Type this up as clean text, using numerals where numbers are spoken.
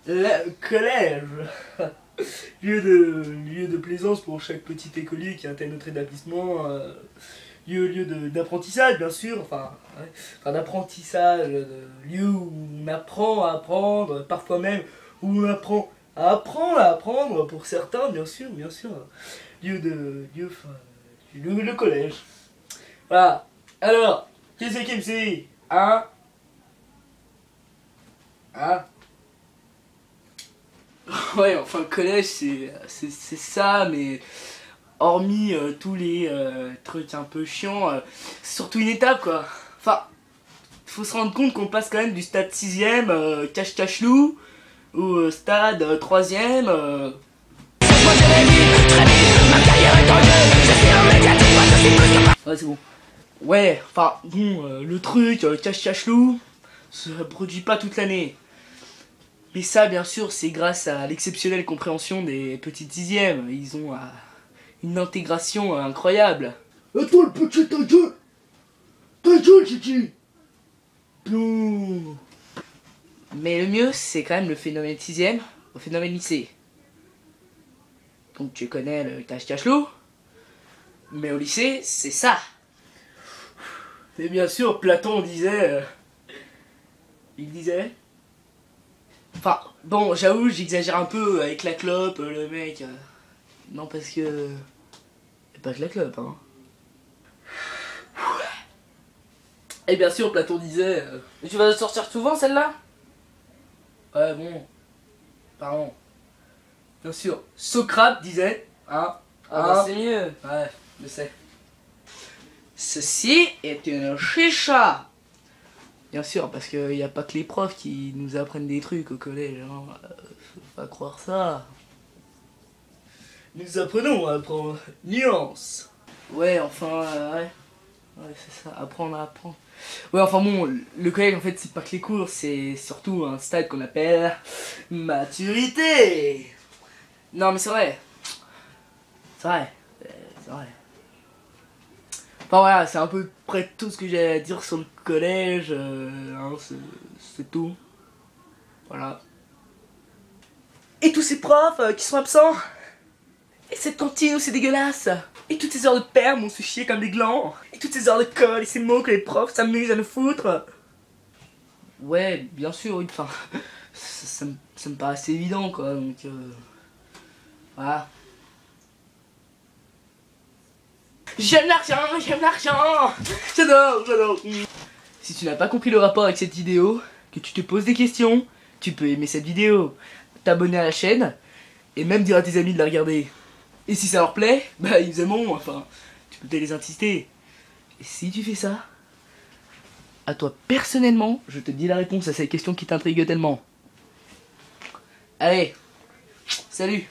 Le collège. lieu de plaisance pour chaque petit écolier qui intègre notre établissement. Lieu d'apprentissage, bien sûr. Enfin d'apprentissage. Lieu où on apprend à apprendre. Parfois même où on apprend à apprendre pour certains, bien sûr. Le collège. Voilà. Alors, qu'est-ce qui me sait? Hein? Hein? Ouais, enfin, le collège, c'est ça, mais hormis tous les trucs un peu chiants, c'est surtout une étape, quoi. Enfin, faut se rendre compte qu'on passe quand même du stade 6ème, cache-cache-loup, au stade 3ème. Ouais, c'est bon. Ouais, enfin, bon, le truc, cache-cache-loup, se produit pas toute l'année. Mais ça, bien sûr, c'est grâce à l'exceptionnelle compréhension des petits 6ème. Ils ont une intégration incroyable. Et toi, le petit, ta gueule! Ta gueule, Titi! Non. Mais le mieux, c'est quand même le phénomène 6ème au phénomène lycée. Donc tu connais le cache-cache-loup, mais au lycée, c'est ça. Et bien sûr, Platon disait... il disait... Enfin, bon, j'avoue, j'exagère un peu avec la clope, le mec. Non, parce que... y'a pas que la clope, hein. Et bien sûr, Platon disait... Mais tu vas sortir souvent celle-là? Ouais, bon... Pardon. Bien sûr, Socrate disait... Hein, bah c'est mieux. Ouais, je sais. Ceci est une chicha. Bien sûr, parce qu'il n'y a pas que les profs qui nous apprennent des trucs au collège, hein. Faut pas croire ça. Nous apprenons à apprendre nuance. Ouais, enfin, ouais. Ouais, c'est ça, apprendre à apprendre. Ouais, enfin bon, le collège, en fait, c'est pas que les cours, c'est surtout un stade qu'on appelle maturité. Non, mais c'est vrai. C'est vrai. C'est vrai. Enfin voilà, c'est à peu près tout ce que j'ai à dire sur le collège, hein, c'est tout. Voilà. Et tous ces profs qui sont absents. Et cette cantine où c'est dégueulasse. Et toutes ces heures de perme où on se chie comme des glands. Et toutes ces heures de colle et ces mots que les profs s'amusent à nous foutre. Ouais, bien sûr, oui, enfin, ça me paraît assez évident, quoi, donc voilà. J'aime l'argent, j'adore. Si tu n'as pas compris le rapport avec cette vidéo, que tu te poses des questions, tu peux aimer cette vidéo, t'abonner à la chaîne, et même dire à tes amis de la regarder. Et si ça leur plaît, bah ils aimeront, enfin, tu peux peut-être les insister. Et si tu fais ça, à toi personnellement, je te dis la réponse à cette question qui t'intrigue tellement. Allez, salut!